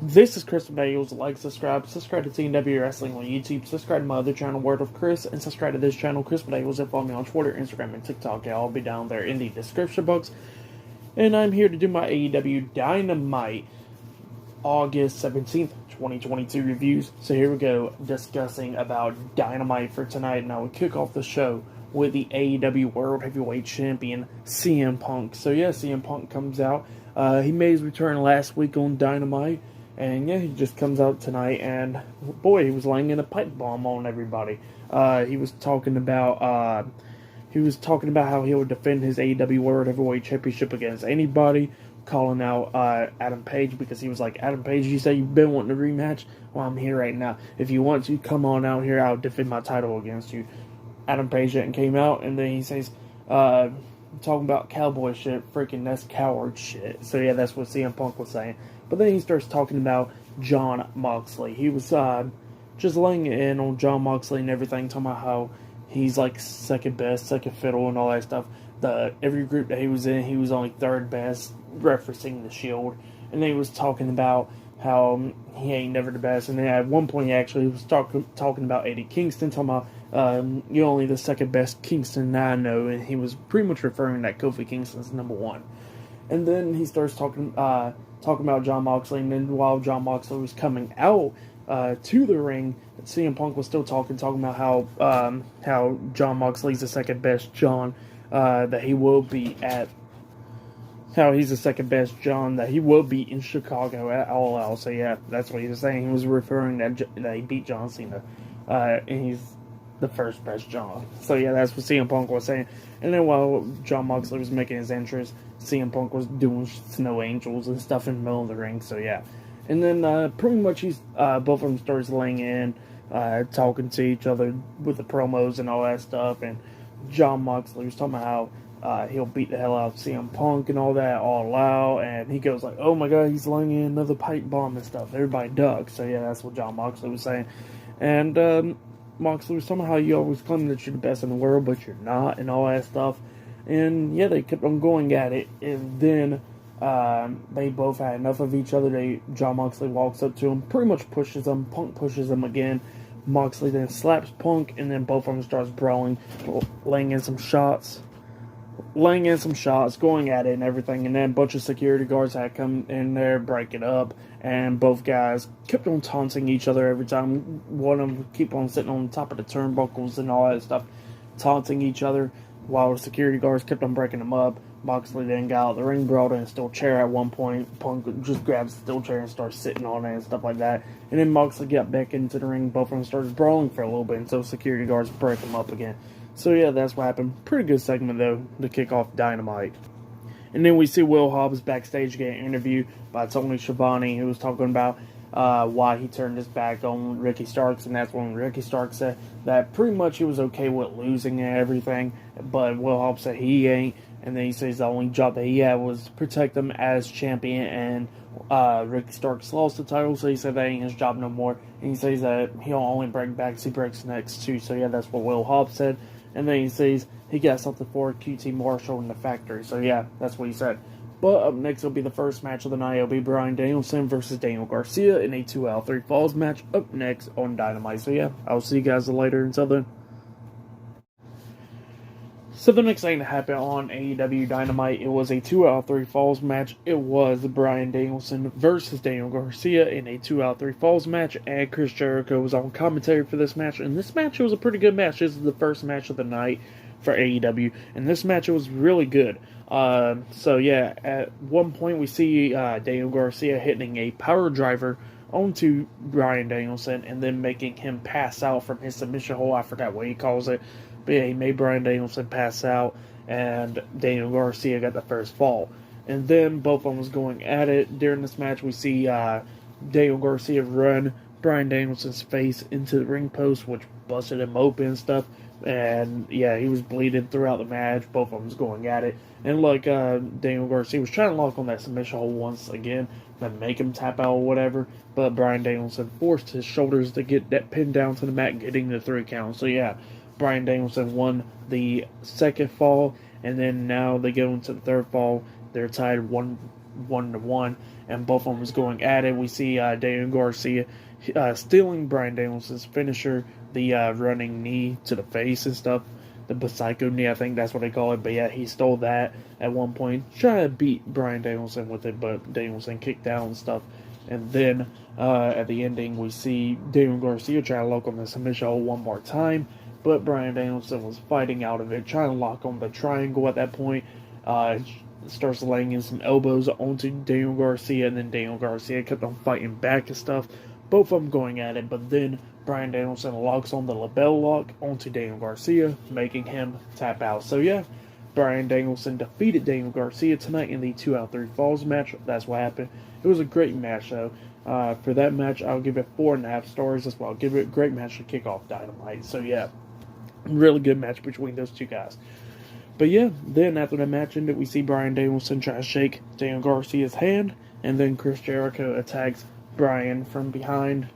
This is Chris Daniels. Like, subscribe to TNW Wrestling on YouTube, subscribe to my other channel, Word of Chris, and subscribe to this channel, Chris Daniels, and follow me on Twitter, Instagram, and TikTok. Yeah, I'll be down there in the description box. And I'm here to do my AEW Dynamite August 17th, 2022 reviews. So here we go, discussing about Dynamite for tonight. Now we kick off the show with the AEW World Heavyweight Champion, CM Punk. So yeah, CM Punk comes out. He made his return last week on Dynamite. And yeah, he just comes out tonight, and boy, he was laying in a pipe bomb on everybody. He was talking about how he would defend his AEW World Heavyweight Championship against anybody, calling out Adam Page because he was like, Adam Page, you say you've been wanting a rematch? Well, I'm here right now. If you want to, come on out here. I'll defend my title against you. Adam Page then came out, and then he says, talking about cowboy shit, freaking that's coward shit. So yeah, that's what CM Punk was saying. But then he starts talking about Jon Moxley. He was just laying in on Jon Moxley and everything, talking about how he's like second best, second fiddle, and all that stuff. Every group that he was in, he was only third best, referencing the Shield. And then he was talking about how he ain't never the best. And then at one point, he actually was talking about Eddie Kingston, talking about you're only the second best Kingston I know, and he was pretty much referring that Kofi Kingston's number one. And then he starts talking about Jon Moxley, and then while Jon Moxley was coming out to the ring, CM Punk was still talking about how Jon Moxley's the second best John that he will be at. How he's the second best John that he will be in Chicago at All Out. So yeah, that's what he was saying. He was referring that he beat John Cena, and he's the first best John. So yeah, that's what CM Punk was saying. And then while Jon Moxley was making his entrance, CM Punk was doing snow angels and stuff in the middle of the ring. So yeah, and then pretty much both of them starts laying in, talking to each other with the promos and all that stuff. And Jon Moxley was talking about how he'll beat the hell out of CM Punk and all that, all out. And he goes like, "Oh my God, he's laying in another pipe bomb and stuff." Everybody ducks. So yeah, that's what Jon Moxley was saying. And Moxley was talking about how you always claim that you're the best in the world, but you're not, and all that stuff. And yeah, they kept on going at it. And then they both had enough of each other. Jon Moxley walks up to him, pretty much pushes him. Punk pushes him again. Moxley then slaps Punk, and then both of them starts brawling, laying in some shots, going at it and everything. And then a bunch of security guards had come in there, break it up, and both guys kept on taunting each other every time. One of them keep on sitting on top of the turnbuckles and all that stuff, taunting each other, while the security guards kept on breaking them up. Moxley then got out of the ring, brought in a steel chair at one point. Punk just grabs the steel chair and starts sitting on it and stuff like that. And then Moxley got back into the ring. Both of them started brawling for a little bit, and so security guards break them up again. So yeah, that's what happened. Pretty good segment though to kick off Dynamite. And then we see Will Hobbs backstage getting interviewed by Tony Schiavone, who was talking about why he turned his back on Ricky Starks, and that's when Ricky Starks said that pretty much he was okay with losing and everything, but Will Hobbs said he ain't, and then he says the only job that he had was to protect him as champion, and Ricky Starks lost the title, so he said that ain't his job no more, and he says that he'll only break backs, he breaks necks too. So yeah, that's what Will Hobbs said. And then he says he got something for QT Marshall in the factory. So yeah, that's what he said. But up next will be the first match of the night. It'll be Bryan Danielson versus Daniel Garcia in a 2 out of 3 falls match up next on Dynamite. So yeah, I'll see you guys later. Until then. So the next thing that happened on AEW Dynamite, it was a 2 out of 3 falls match. It was Bryan Danielson versus Daniel Garcia in a 2 out of 3 falls match, and Chris Jericho was on commentary for this match, and this match was a pretty good match. This is the first match of the night for AEW, and this match was really good. So yeah, at one point we see Daniel Garcia hitting a power driver onto Bryan Danielson, and then making him pass out from his submission hold. I forgot what he calls it. But yeah, he made Bryan Danielson pass out, and Daniel Garcia got the first fall. And then both of them was going at it. During this match, we see Daniel Garcia run Bryan Danielson's face into the ring post, which busted him open and stuff. And yeah, he was bleeding throughout the match. Both of them was going at it. And like Daniel Garcia was trying to lock on that submission hold once again, then make him tap out or whatever. But Bryan Danielson forced his shoulders to get that pin down to the mat, getting the 3 count. So yeah, Bryan Danielson won the second fall, and then now they go into the third fall. They're tied 1 1-1, and both of them was going at it. We see Daniel Garcia stealing Bryan Danielson's finisher, the running knee to the face and stuff. The psycho knee, I think that's what they call it. But yeah, he stole that at one point. Tried to beat Bryan Danielson with it, but Danielson kicked out and stuff. And then at the ending, we see Daniel Garcia try to lock on the submission hold one more time. But Bryan Danielson was fighting out of it, trying to lock on the triangle at that point. Starts laying in some elbows onto Daniel Garcia, and then Daniel Garcia kept on fighting back and stuff. Both of them going at it, but then Bryan Danielson locks on the label lock onto Daniel Garcia, making him tap out. So yeah, Bryan Danielson defeated Daniel Garcia tonight in the 2 out of 3 falls match. That's what happened. It was a great match though. For that match, I'll give it 4.5 stars as well. I'll give it a great match to kick off Dynamite. So yeah, really good match between those two guys. But yeah, then after the match ended, we see Bryan Danielson try to shake Daniel Garcia's hand, and then Chris Jericho attacks Bryan from behind,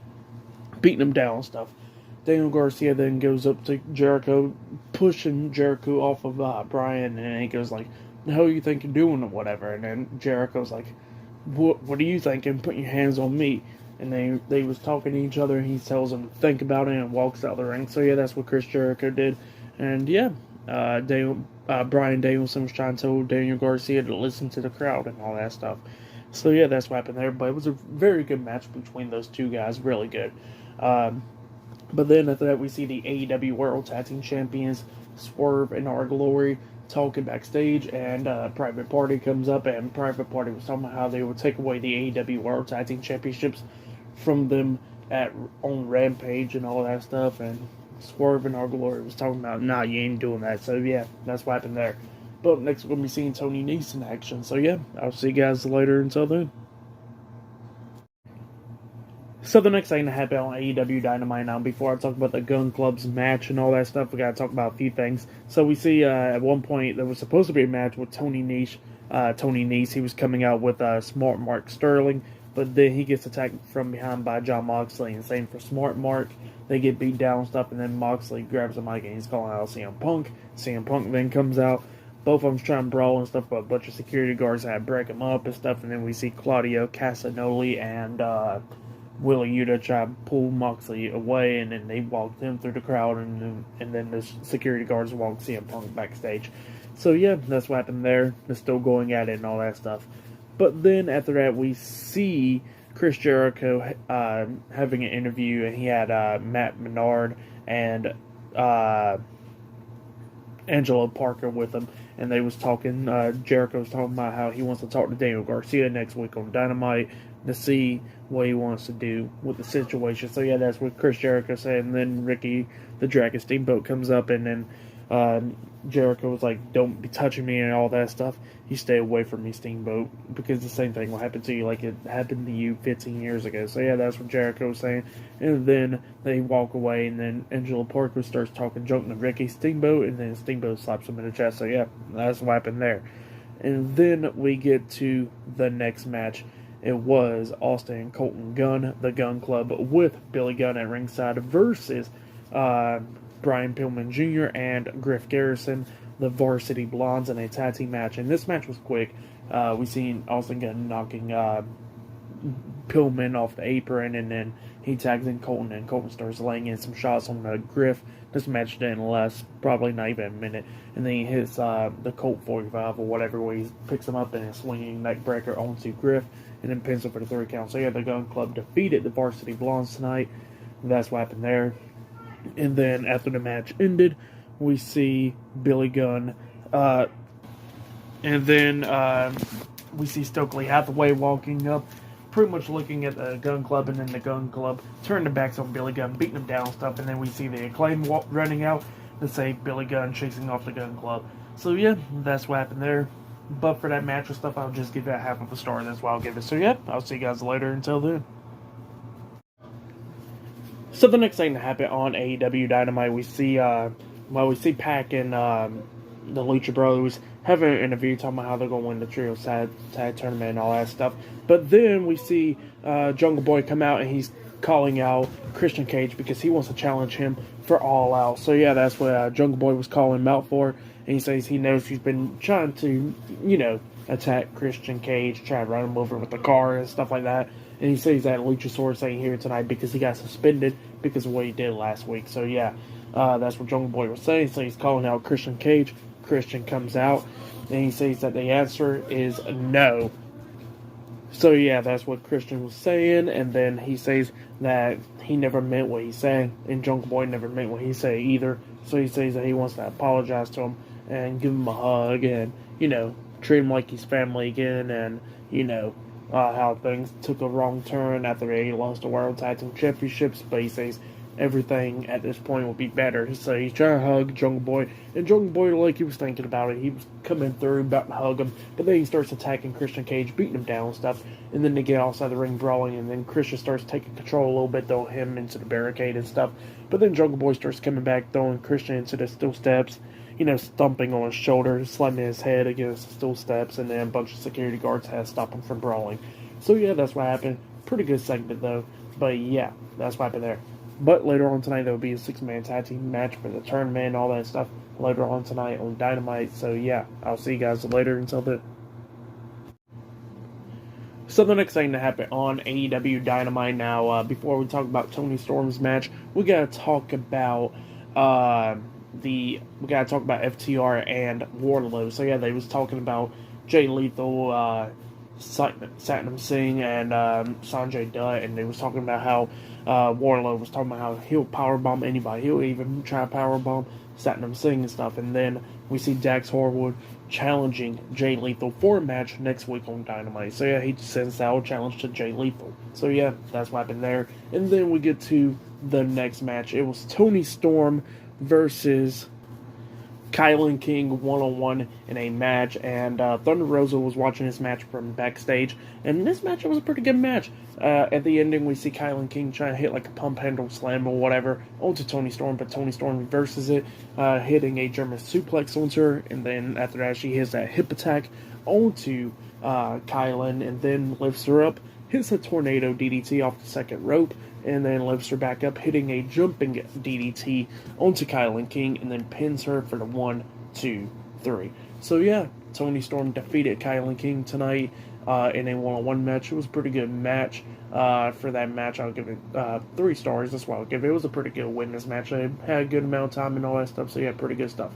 beating him down and stuff. Daniel Garcia then goes up to Jericho, pushing Jericho off of Bryan, and he goes like, "The hell you think you're doing?" or whatever. And then Jericho's like, What are you thinking? Put your hands on me." And they was talking to each other, and he tells him to think about it and walks out of the ring. So yeah, that's what Chris Jericho did. And yeah, Bryan Danielson was trying to tell Daniel Garcia to listen to the crowd and all that stuff. So yeah, that's what happened there. But it was a very good match between those two guys. Really good. But then after that, we see the AEW World Tag Team Champions, Swerve and Our Glory, talking backstage, and Private Party comes up, and Private Party was talking about how they would take away the AEW World Tag Team Championships from them on Rampage and all that stuff, and Swerve and Our Glory was talking about, "Nah, you ain't doing that." So yeah, that's what happened there. But next we're going to be seeing Tony Nese in action. So yeah, I'll see you guys later. Until then. So the next thing that happened on AEW Dynamite now, before I talk about the Gun Club's match and all that stuff, we got to talk about a few things. So we see at one point there was supposed to be a match with Tony Nese. He was coming out with Smart Mark Sterling, but then he gets attacked from behind by Jon Moxley, and same for Smart Mark. They get beat down and stuff, and then Moxley grabs the mic and he's calling out CM Punk. CM Punk then comes out. Both of them trying to brawl and stuff, but a bunch of security guards had to break them up and stuff, and then we see Claudio Castagnoli and Wheeler Yuta try to pull Moxley away, and then they walked him through the crowd, and then the security guards walked CM Punk backstage. So yeah, that's what happened there. They're still going at it and all that stuff. But then after that, we see Chris Jericho having an interview, and he had Matt Menard and Angelo Parker with him, and they was talking. Jericho was talking about how he wants to talk to Daniel Garcia next week on Dynamite to see what he wants to do with the situation. So yeah, that's what Chris Jericho said. And then Ricky the Dragon Steamboat comes up, and then Jericho was like, "Don't be touching me," and all that stuff. You stay away from me, Steamboat, because the same thing will happen to you like it happened to you 15 years ago. So yeah, that's what Jericho was saying. And then they walk away, and then Angelo Parker starts talking junk to Ricky Steamboat, and then Steamboat slaps him in the chest. So yeah, that's what happened there. And then we get to the next match. It was Austin and Colton Gunn, the Gun Club, with Billy Gunn at ringside versus Brian Pillman Jr. and Griff Garrison, the Varsity Blondes, in a tag team match. And this match was quick. We seen Austin Gunn knocking Pillman off the apron, and then he tags in Colton, and Colton starts laying in some shots on Griff. This match didn't last probably not even a minute, and then he hits the Colt 45 or whatever, where he picks him up and a swinging neck breaker onto Griff, and then pins him for the 3 count. So yeah, the Gun Club defeated the Varsity Blondes tonight. That's what happened there. And then after the match ended, we see Billy Gunn, and then we see Stokely Hathaway walking up, pretty much looking at the Gun Club, and then the Gun Club turn their backs on Billy Gunn, beating him down and stuff, and then we see the Acclaim running out to save Billy Gunn, chasing off the Gun Club. So yeah, that's what happened there. But for that match and stuff, I'll just give that half of a star. That's why I'll give it. So yeah, I'll see you guys later. Until then. So the next thing that happened on AEW Dynamite, we see Pac and the Lucha Bros having an interview talking about how they're going to win the Trio Tag Tournament and all that stuff. But then we see Jungle Boy come out, and he's calling out Christian Cage because he wants to challenge him for All Out. So yeah, that's what Jungle Boy was calling him out for. And he says he knows he's been trying to, attack Christian Cage, try to run him over with the car and stuff like that. And he says that Luchasaurus ain't here tonight because he got suspended because of what he did last week. So yeah, that's what Jungle Boy was saying. So he's calling out Christian Cage. Christian comes out and he says that the answer is no. So yeah, that's what Christian was saying, and then he says that he never meant what he said, and Jungle Boy never meant what he said either. So he says that he wants to apologize to him and give him a hug and, treat him like he's family again, and, how things took a wrong turn after they lost the World Tag Team Championships, but he says everything at this point will be better. So he's trying to hug Jungle Boy, and Jungle Boy, like he was thinking about it, he was coming through, about to hug him, but then he starts attacking Christian Cage, beating him down and stuff, and then they get outside the ring brawling, and then Christian starts taking control a little bit, throwing him into the barricade and stuff, but then Jungle Boy starts coming back, throwing Christian into the steel steps, stomping on his shoulder, slamming his head against the steel steps, and then a bunch of security guards had to stop him from brawling. So yeah, that's what happened. Pretty good segment though, but yeah, that's what happened there. But later on tonight, there will be a 6-man tag team match for the tournament and all that stuff later on tonight on Dynamite. So, yeah, I'll see you guys later. Until then. So, the next thing to happen on AEW Dynamite now, before we talk about Toni Storm's match, we got to talk about FTR and Wardlow. So, yeah, they was talking about Jay Lethal, Satnam Singh, and Sanjay Dutt, and they was talking about how Wardlow was talking about how he'll powerbomb anybody. He'll even try to powerbomb Satnam Singh and stuff. And then we see Dax Harwood challenging Jay Lethal for a match next week on Dynamite. So yeah, he sends out a challenge to Jay Lethal. So yeah, that's what happened there. And then we get to the next match. It was Toni Storm versus Kaitlyn King one-on-one in a match, and Thunder Rosa was watching this match from backstage, and this match was a pretty good match. At the ending, we see Kaitlyn King trying to hit like a pump handle slam or whatever onto Toni Storm, but Toni Storm reverses it, hitting a German suplex onto her, and then after that she hits that hip attack onto Kaitlyn, and then lifts her up, hits a tornado DDT off the second rope, and then lifts her back up, hitting a jumping DDT onto Kaitlyn King, and then pins her for the 1, 2, 3. So yeah, Toni Storm defeated Kaitlyn King tonight in a one-on-one match. It was a pretty good match. For that match, I'll give it 3 stars. That's what I'll give it. It was a pretty good witness match. I had a good amount of time and all that stuff, so yeah, pretty good stuff.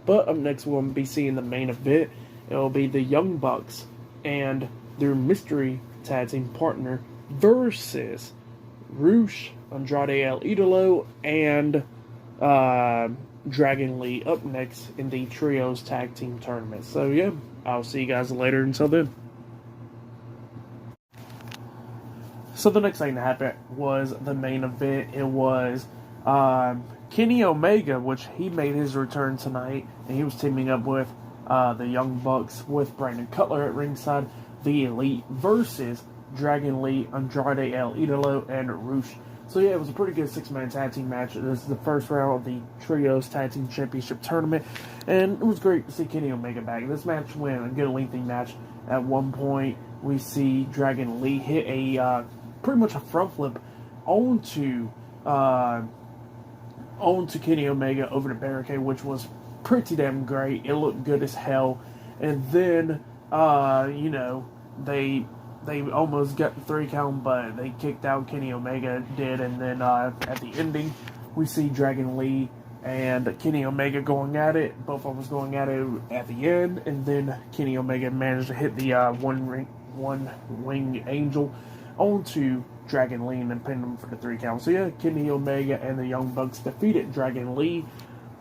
But up next, we'll be seeing the main event. It'll be the Young Bucks and their mystery tag team partner versus Rush, Andrade El Idolo, and Dragon Lee up next in the Trios Tag Team Tournament. So yeah, I'll see you guys later. Until then. So the next thing that happened was the main event. It was Kenny Omega, which he made his return tonight, and he was teaming up with the Young Bucks with Brandon Cutler at ringside, the Elite versus Dragon Lee, Andrade El Idolo, and Rush. So yeah, it was a pretty good 6-man tag team match. This is the first round of the Trios Tag Team Championship Tournament, and it was great to see Kenny Omega back. This match went a good lengthy match. At one point, we see Dragon Lee hit a pretty much a front flip onto Kenny Omega over the barricade, which was pretty damn great. It looked good as hell. And then, they almost got the 3 count, but they kicked out. Kenny Omega did, and then at the ending, we see Dragon Lee and Kenny Omega going at it. Both of us going at it at the end, and then Kenny Omega managed to hit the one wing angel onto Dragon Lee and then pinned him for the 3 count. So yeah, Kenny Omega and the Young Bucks defeated Dragon Lee,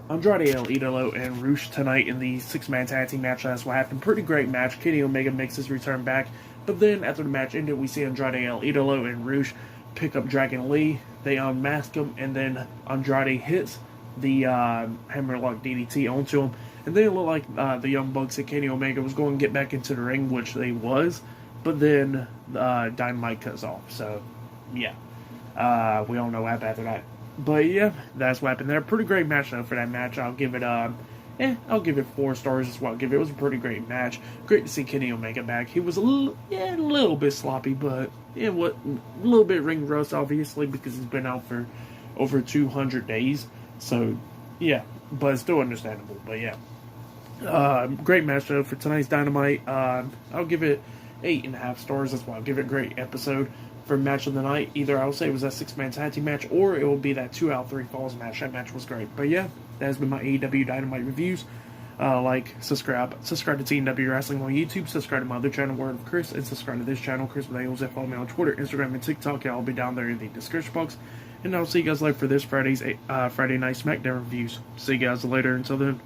Andrade El Idolo, and Rush tonight in the 6-man tag team match. That's what happened. Pretty great match. Kenny Omega makes his return back. But then, after the match ended, we see Andrade El Idolo and Rush pick up Dragon Lee. They unmask him, and then Andrade hits the hammerlock DDT onto him. And then it looked like the Young Bucks and Kenny Omega was going to get back into the ring, which they was. But then Dynamite cuts off. So, yeah. We all know what happened after that. But, yeah, that's what happened there. Pretty great match, though, for that match. I'll give it I'll give it 4 stars as well. I'll give it was a pretty great match. Great to see Kenny Omega back. He was a little bit sloppy, but a little bit ring rust, obviously, because he's been out for over 200 days. So, yeah, but it's still understandable. But, yeah. Great match though for tonight's Dynamite. I'll give it 8.5 stars. That's why I'll give it a great episode for match of the night. Either I'll say it was that 6-man tag team match, or it will be that 2 out 3 falls match. That match was great. But yeah, that has been my AEW Dynamite reviews. Subscribe to TNW Wrestling on YouTube, subscribe to my other channel, Word of Chris, and subscribe to this channel, Chris Danielson, and follow me on Twitter, Instagram, and TikTok. I'll be down there in the description box. And I'll see you guys later for this Friday Night SmackDown reviews. See you guys later. Until then.